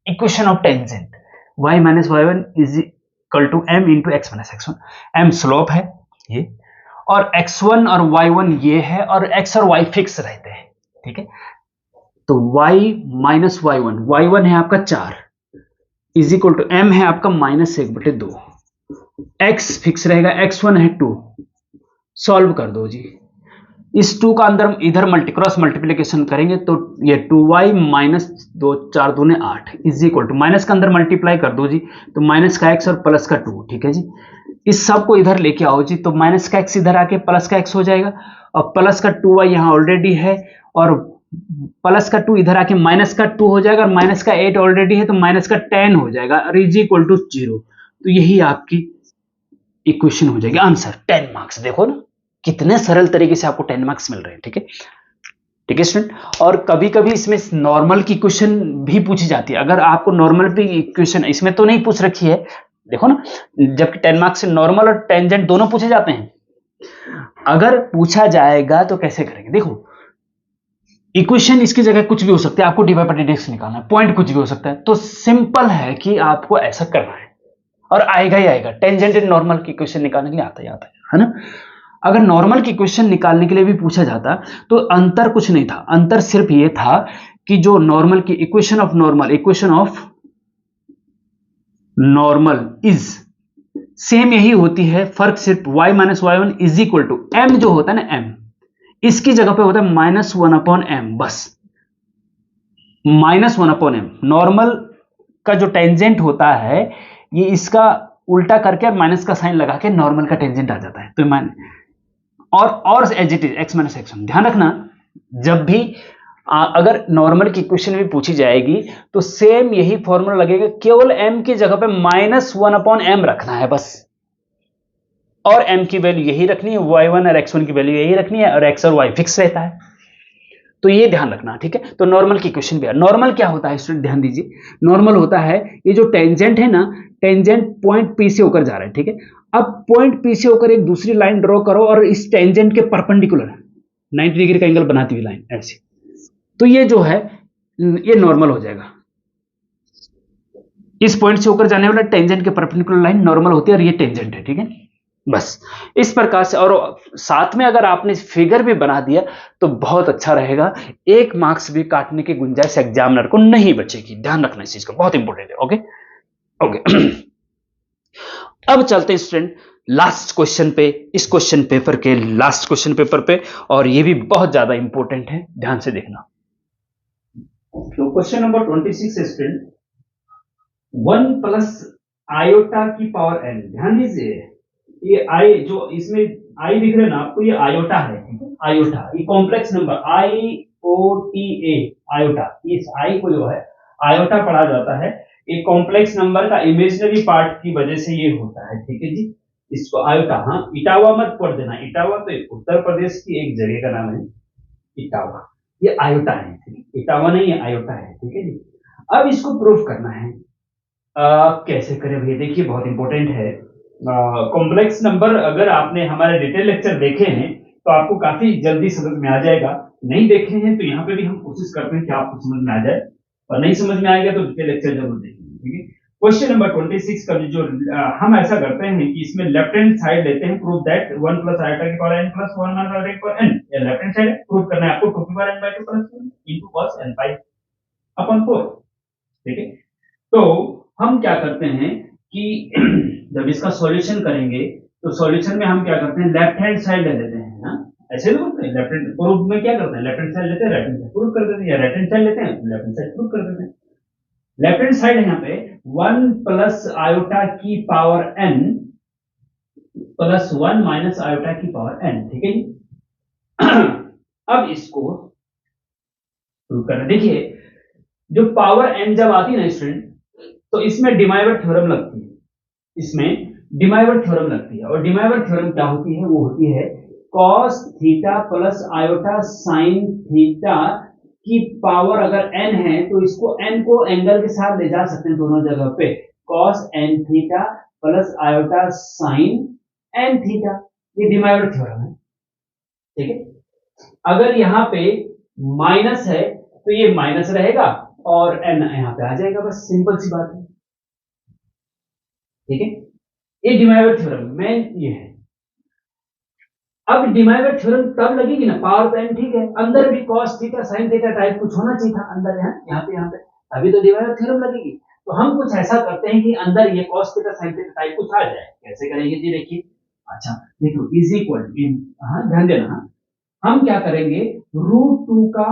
Equation of tangent y minus y1 is equal to m into x minus x1, m slope है ये, और x1 और y1 ये है, और x और y फिक्स रहते हैं। ठीक है, तो y माइनस y1 है आपका 4 इज इक्वल टू m है आपका -1/2, x फिक्स रहेगा, x1 है 2, सॉल्व कर दो जी, इस 2 का अंदर इधर क्रॉस मल्टीप्लीकेशन करेंगे तो ये 2y माइनस 2 4 दूने 8 इज इक्वल टू, माइनस का अंदर मल्टीप्लाई कर दो जी, तो माइनस का x और प्लस का 2। ठीक है जी, इस सब को इधर लेके आओ जी, तो माइनस का x इधर आके प्लस का x हो जाएगा, और प्लस का 2y यहाँ ऑलरेडी है, और प्लस का 2 इधर आके माइनस का 2 हो जाएगा, और माइनस का 8 ऑलरेडी है तो माइनस का 10 हो जाएगा, और इज इक्वल टू 0। तो यही आपकी इक्वेशन हो जाएगी, आंसर 10 मार्क्स। देखो ना कितने सरल तरीके से आपको 10 मार्क्स मिल रहे हैं। ठीक है, ठीक है स्टूडेंट। और कभी कभी इसमें नॉर्मल की क्वेश्चन भी पूछी जाती है। अगर आपको नॉर्मल की क्वेश्चन इसमें तो नहीं पूछ रखी है, देखो ना, जबकि 10 मार्क्स से नॉर्मल और टेंजेंट दोनों पूछे जाते हैं। अगर पूछा जाएगा तो कैसे करेंगे, देखो इक्वेशन इसकी जगह कुछ भी हो सकता है, आपको dy बाई dx निकालना है, पॉइंट कुछ भी हो सकता है, तो सिंपल है कि आपको ऐसा करना है और आएगा ही आएगा। टेंजेंट एंड नॉर्मल की इक्वेशन निकालने के लिए आता ही आता है ना। अगर नॉर्मल की क्वेश्चन निकालने के लिए भी पूछा जाता तो अंतर कुछ नहीं था, अंतर सिर्फ ये था कि जो नॉर्मल की equation of normal is same यही होती है, फर्क सिर्फ y minus y one is equal to m जो होता है ना, m इसकी जगह पे होता है -1/m, बस -1/m। नॉर्मल का जो टेंजेंट होता है ये इसका उल्टा करके माइनस का साइन लगा के नॉर्मल का टेंजेंट आ जाता है। तो मान और as it is x minus x1। ध्यान रखना, जब भी अगर नॉर्मल की इक्वेशन भी पूछी जाएगी तो सेम यही फॉर्मूला लगेगा, केवल m की जगह पे -1/m रखना है बस, और m की वैल्यू यही रखनी है, y1 और x1 की वैल्यू यही रखनी है, और x और y फिक्स रहता है। तो ये ध्यान रखना, ठीक है। तो नॉर्मल की क्वेश्चन भी है। नॉर्मल क्या होता है स्टूडेंट, ध्यान दीजिए, नॉर्मल होता है ये जो टेंजेंट है ना, टेंजेंट पॉइंट P से होकर जा रहा है, ठीक है। अब पॉइंट P से होकर एक दूसरी लाइन ड्रॉ करो और इस टेंजेंट के परपेंडिकुलर 90 डिग्री का एंगल बनाती हुई लाइन ऐसी, तो ये जो है ये नॉर्मल हो जाएगा। इस पॉइंट से होकर जाने वाला टेंजेंट के परपेंडिकुलर लाइन नॉर्मल होती है और ये टेंजेंट है, ठीक है। बस इस प्रकार से, और साथ में अगर आपने फिगर भी बना दिया तो बहुत अच्छा रहेगा, 1 मार्क्स भी काटने की गुंजाइश एग्जामिनर को नहीं बचेगी। ध्यान रखना इस चीज का, बहुत इंपॉर्टेंट है। ओके ओके अब चलते हैं स्टूडेंट लास्ट क्वेश्चन पे, इस क्वेश्चन पेपर के लास्ट क्वेश्चन पेपर पे, और ये भी बहुत ज्यादा इंपॉर्टेंट है, ध्यान से देखना। तो question number 26 student, 1 plus iota की पावर n। ध्यान दीजिए, ये आई जो इसमें आई दिख रहा है ना आपको, ये आयोटा है, ठीक है। आयोटा ये कॉम्प्लेक्स नंबर IOTA, आयोटा, इस आई को जो है आयोटा पढ़ा जाता है। ये कॉम्प्लेक्स नंबर का इमेजिनरी पार्ट की वजह से ये होता है, ठीक है जी। इसको आयोटा, हाँ इटावा मत पढ़ देना, इटावा तो उत्तर प्रदेश की एक जगह का नाम है इटावा, ये आयोटा है, ठीक है? इटावा नहीं है, आयोटा है, ठीक है जी। अब इसको प्रूफ करना है, कैसे करें भैया, देखिए बहुत इंपॉर्टेंट है। कॉम्प्लेक्स नंबर अगर आपने हमारे डिटेल लेक्चर देखे हैं तो आपको काफी जल्दी समझ में आ जाएगा, नहीं देखे हैं तो यहाँ पे भी हम कोशिश करते हैं कि आपको समझ में आ जाए, और नहीं समझ में आएगा तो डिटेल लेक्चर जरूर देखेंगे, ठीक है। क्वेश्चन नंबर 26 का जो हम ऐसा करते हैं कि इसमें लेफ्ट हैंड साइड लेते हैं, प्रूव दैट 1 प्लस आयोटा की power n plus 1 minus iota की पावर n, ये लेफ्ट हैंड साइड प्रूव करना है आपको, 2 की power n by 2 plus 1 into cos n pi upon 4, ठीक है। तो हम क्या करते हैं कि जब इसका सॉल्यूशन करेंगे तो सॉल्यूशन में हम क्या करते हैं, लेफ्ट हैंड साइड ले लेते हैं, हाँ ऐसे भी करते हैं। लेफ्ट हैंड प्रूफ में क्या करते हैं, लेफ्ट हैंड साइड लेते हैं, राइट हैंड साइड प्रूफ कर देते हैं, या राइट हैंड साइड लेते हैं, लेफ्ट हैंड साइड प्रूफ कर देते हैं। लेफ्ट हैंड साइड यहाँ पे 1 प्लस आयोटा की power n plus 1 minus iota की पावर n, ठीक है जी। अब इसको प्रूफ करना, देखिए जो पावर n जब आती है ना स्टूडेंट, तो इसमें डिमाइवर थ्योरम लगती है, इसमें डिमाइवर थ्योरम लगती है, और डिमाइवर थ्योरम क्या होती है, वो होती है cos थीटा प्लस आयोटा साइन थीटा की पावर अगर n है तो इसको n को एंगल के साथ ले जा सकते हैं दोनों जगह पे, cos n थीटा plus iota sine n theta, ये डिमाइवर थ्योरम है, ठीक है। अगर यहाँ पे माइनस है तो ये माइनस रहेगा और n यहाँ पे आ जाएगा, बस सिंपल सी बात है, ठीक है। ये डिमाइवर थ्योरम मेन ये है। अब डिमाइवर थ्योरम तब लगेगी ना, पावर तो n ठीक है, अंदर भी cos theta sin theta type कुछ होना चाहिए था अंदर, यहाँ पे अभी तो डिमाइवर थ्योरम लगेगी। तो हम कुछ ऐसा करते हैं कि अंदर ये cos theta sin theta type कुछ आ जाए, कैसे करेंगे जी, देखिए, अच्छा देखो इज इक्वल, हाँ ध्यान देना, हम क्या करेंगे, √2 का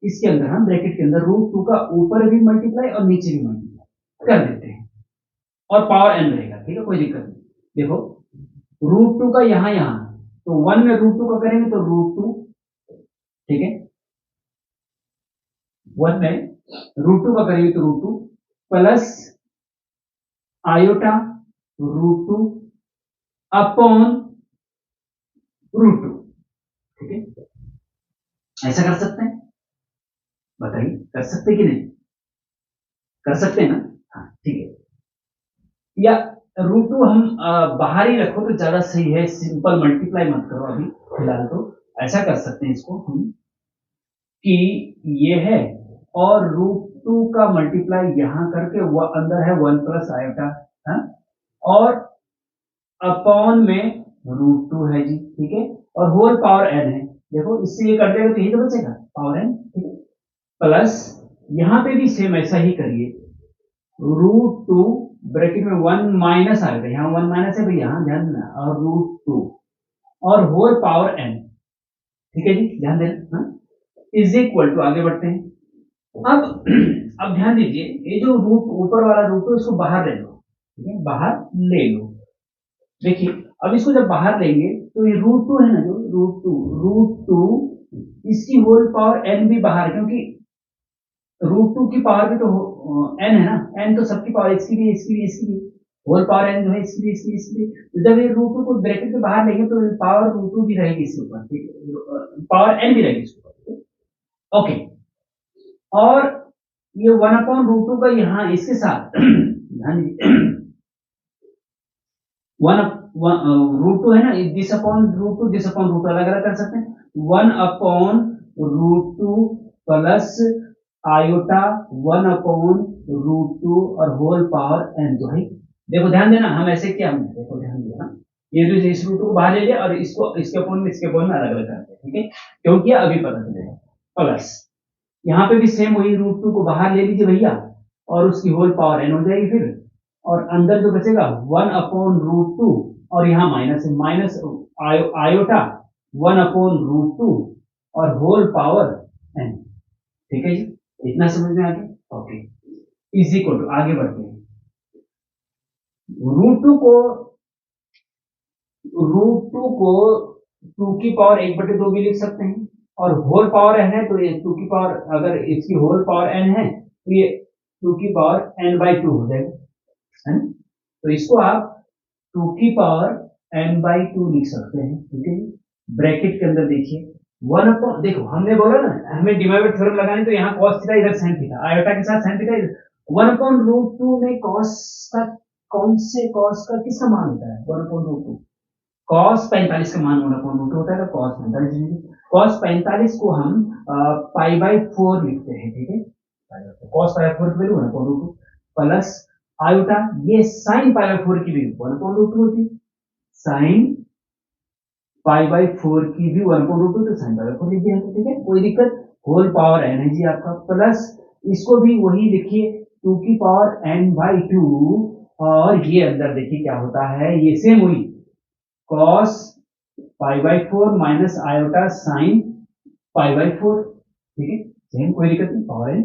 इसके अंदर, हम ब्रैकेट के अंदर √2 का ऊपर भी मल्टीप्लाई और नीचे भी मल्टीप्लाई कर देते हैं, और पावर n रहेगा, ठीक है, कोई दिक्कत नहीं। देखो √2 का यहाँ तो 1 में √2 का करेंगे तो √2, ठीक है, 1 में √2 का करेंगे तो √2 प्लस आयोटा √2 अपॉन √2, ठीक है। ऐसा कर सकते हैं, बताइए कर सकते कि नहीं, कर सकते हैं ना, हाँ ठीक है। या √2 हम बाहर ही रखो तो ज्यादा सही है, सिंपल मल्टीप्लाई मत करो अभी फिलहाल, तो ऐसा कर सकते हैं इसको हम कि ये है और √2 का मल्टीप्लाई यहां करके वो अंदर है 1 प्लस आयोटा, हाँ, और अपॉन में √2 है जी, ठीक है, और होल पावर n है, देखो इससे ये कट देगा तो यही तो बचेगा पावर n, ठीक है, प्लस यहां पे भी सेम ऐसा ही करिए, √2 ब्रैकेट में 1 माइनस आएगा, यहाँ 1 माइनस है भाई, यहाँ ध्यान देना, और √2 और होल पावर n, ठीक है जी, ध्यान देना, इज इक्वल टू, आगे बढ़ते हैं। अब ध्यान दीजिए, ये जो रूट ऊपर वाला √2 इसको बाहर ले लो, ठीक है, बाहर ले लो। देखिए अब इसको जब बाहर लेंगे तो ये √2 है ना, जो √2 इसकी होल पावर n भी बाहर, क्योंकि √2 की पावर भी तो n है ना, n तो सबकी पावर, इसकी भी इसकी भी इसकी भी, होल पावर n जो है इसकी भी इसकी इसकी भी, तो जब ये √2 को ब्रैकेट में बाहर लेंगे तो पावर √2 भी रहेगी इसके ऊपर, ठीक है, पावर n भी रहेगी इसके ऊपर, ओके। और ये 1/√2 का यहाँ इसके साथ ध्यान दीजिए, √2 है ना, दिस अपॉन √2 दिस अपॉन √2 अलग अलग कर सकते हैं, 1/√2 प्लस आयोटा 1/√2 और होल पावर n, तो है, देखो ध्यान देना, हम ऐसे क्या, हमने देखो ध्यान देना, ये जो इस √2 को बाहर ले लिया और इसको इसके अपॉन में अलग अलग करते हैं, ठीक है, क्योंकि अभी पता चलेगा, प्लस यहाँ पे भी सेम वही √2 को बाहर ले लीजिए भैया और उसकी होल पावर n हो जाएगी फिर, और अंदर जो बचेगा 1/√2 और यहाँ माइनस है, माइनस आयोटा 1/√2 और होल पावर n, ठीक है जी, इतना समझ में आ गया, ओके। इज इक्वल टू, आगे बढ़ते हैं, √2 को 2 की पावर 1/2 भी लिख सकते हैं, और होल पावर n है तो ये 2 की पावर, अगर इसकी होल पावर n है तो ये 2 की पावर n/2 हो जाएगा, है ना, तो इसको आप 2 की पावर n/2 लिख सकते हैं, ठीक है। ब्रैकेट के अंदर देखिए 1 अपॉन, देखो हमने बोला ना हमें डिमाइवर थ्योरम लगानी, तो यहाँ cos थीटा इधर sin थीटा, आयोटा के साथ sin थीटा, 1/√2 में cos का, कौन से cos का किसका मान होता है, 1/√2, cos 45 का मान 1/√2 होता है, cos 45, cos 45 को हम π/4 लिखते हैं, ठीक है, cos π/4 की वैल्यू 1/√2 प्लस आयोटा, ये sin π/4 की वैल्यू 1/√2 होती है, sin π/4 की भी 1/√2, तो sin π/4 लिख दिया, ठीक है, कोई दिक्कत, होल पावर n है जी आपका, प्लस इसको भी वही लिखिए 2 की पावर n/2, और ये अंदर देखिए क्या होता है, ये सेम हुई cos π/4 माइनस आयोटा sin π/4, ठीक है, सेम, कोई दिक्कत नहीं, पावर n,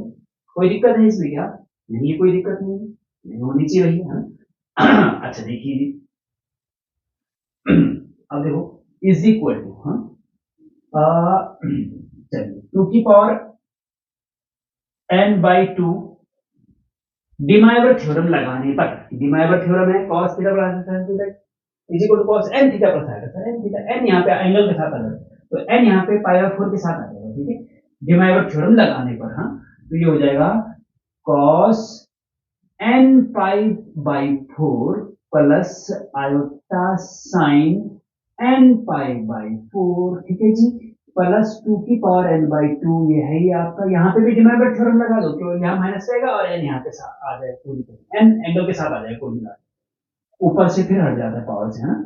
कोई दिक्कत है इसमें क्या, नहीं, कोई दिक्कत नहीं होनी चाहिए भैया, है ना। अच्छा देखिए अब देखो इज इक्वल टू, चलिए 2 की पावर n/2 डिमाइवर थ्योरम लगाने पर, डिमाइवर थ्योरम है cos थीटा प्लस sin थीटा is equal to cos n थीटा प्लस आयोटा n थीटा, n यहाँ पे एंगल के साथ आ जाएगा, तो n यहाँ पे π/4 के साथ आ जाएगा, ठीक है, डिमाइवर थ्योरम लगाने पर, हाँ, तो ये हो जाएगा cos n π/4 plus iota sin n π/4, ठीक है जी, प्लस 2 की पावर n/2, ये है ये आपका, यहाँ पे भी डिमाइवर थ्योरम लगा दो, क्यों, यहाँ माइनस रहेगा और n यहाँ पे साथ आ जाए, पूरी n एंगल के साथ आ जाए, कोई मिला ऊपर से फिर हट जाता है पावर से, है ना,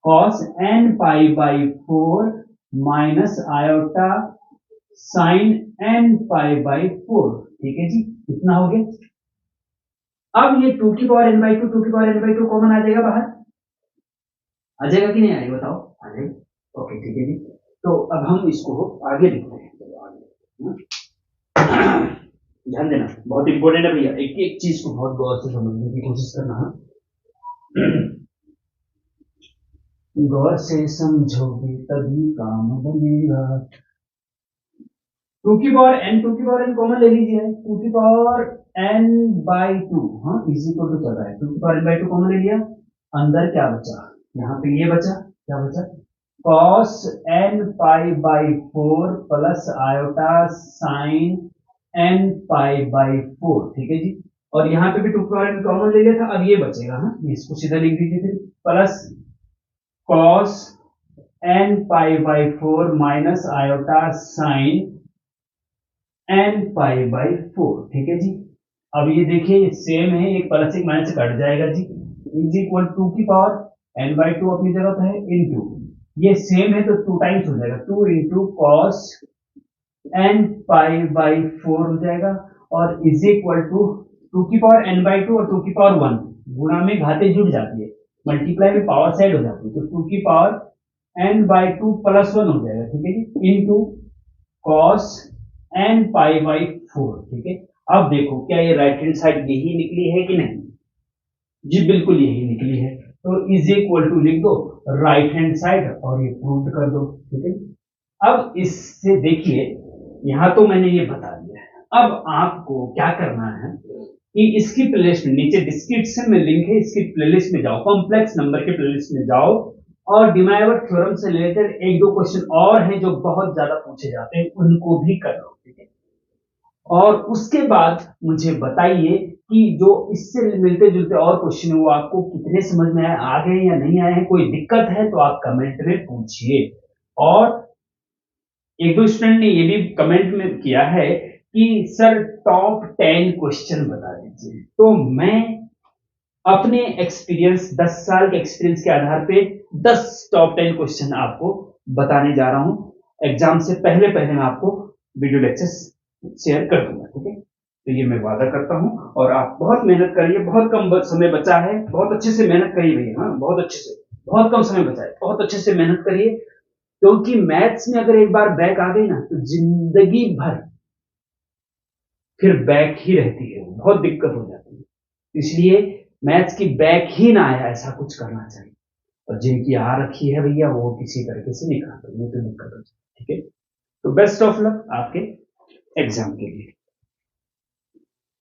cos n π/4 minus iota sin n π/4, ठीक है जी, इतना हो गया। अब ये 2 की पावर n/2 2 की पावर n/2 कॉमन आ जाएगा बाहर, आ जाएगा कि नहीं आएगा, बताओ, आ जाएगा, ओके, ठीक है जी। तो अब हम इसको आगे लिखते हैं, चलो आगे ध्यान देना, बहुत इंपॉर्टेंट है भैया, एक एक चीज को बहुत गौर से समझने की कोशिश करना, गौर से समझोगे तभी काम बनेगा। 2 की पावर n कॉमन ले लीजिए, 2 की पावर n/2, हाँ, इज इक्वल टू चल रहा है, 2 की पावर n/2 कॉमन ले लिया, अंदर क्या बचा, यहाँ पे ये बचा, क्या बचा,
cos n pi by 4 plus iota sine n pi by 4, ठीक है जी। और यहाँ पे भी 2 पावर n कॉमन ले लिया था, अब ये बचेगा, हाँ इसको सीधा लिख दीजिए फिर, plus cos n pi by 4 minus iota sine n pi by 4, ठीक है जी। अब ये देखिए सेम है, एक प्लस एक माइनस कट जाएगा जी, इज इक्वल टू की पावर n बाई 2 अपनी जगह पे है, इनटू ये सेम है तो 2 टाइम्स हो जाएगा, 2 into cos n pi by 4 हो जाएगा, और इज इक्वल टू 2 की पावर n बाई 2 और 2 की पावर 1, गुणा में घाते जुड़ जाती है, मल्टीप्लाई में पावर साइड हो जाती है, तो 2 की पावर n बाई 2 प्लस 1 हो जाएगा, ठीक है जी, into cos n pi by 4, ठीक है। अब देखो क्या ये राइट हैंड साइड यही निकली है कि नहीं, जी बिल्कुल यही निकली है, तो इज इक्वल टू लिख दो राइट हैंड साइड और ये प्रूव कर दो, ठीक है। अब इससे देखिए यहां तो मैंने ये बता दिया है, अब आपको क्या करना है कि इसकी प्लेलिस्ट में नीचे डिस्क्रिप्शन में लिंक है, इसकी प्लेलिस्ट में जाओ, कॉम्प्लेक्स नंबर के प्लेलिस्ट में जाओ, और डिमाइवर थ्योरम से रिलेटेड एक दो क्वेश्चन और हैं जो बहुत ज्यादा पूछे जाते हैं, उनको भी कर लो, ठीक है। और उसके बाद मुझे बताइए कि जो इससे मिलते जुलते और क्वेश्चन है वो आपको कितने समझ में आए, आ गए या नहीं आए हैं, कोई दिक्कत है तो आप कमेंट में पूछिए। और एक दो स्टूडेंट ने ये भी कमेंट में किया है कि सर टॉप 10 क्वेश्चन बता दीजिए, तो मैं अपने एक्सपीरियंस 10 साल के एक्सपीरियंस के आधार पे 10 टॉप 10 क्वेश्चन आपको बताने जा रहा हूं। एग्जाम से पहले पहले मैं आपको वीडियो लेक्चर्स शेयर कर दूंगा, ठीक है। तो ये मैं वादा करता हूं, और आप बहुत मेहनत करिए, बहुत कम समय बचा है, बहुत अच्छे से मेहनत करिए भैया, हाँ बहुत अच्छे से, बहुत कम समय बचा है, बहुत अच्छे से मेहनत करिए, क्योंकि मैथ्स में अगर एक बार बैक आ गई ना तो जिंदगी भर फिर बैक ही रहती है, बहुत दिक्कत हो जाती है। इसलिए मैथ्स की बैक ही ना आया ऐसा कुछ करना चाहिए, और जिनकी आ रखी है भैया वो किसी तरीके से निकाल दो, नहीं तो दिक्कत हो जाए, ठीक है। तो बेस्ट ऑफ लक आपके एग्जाम के लिए।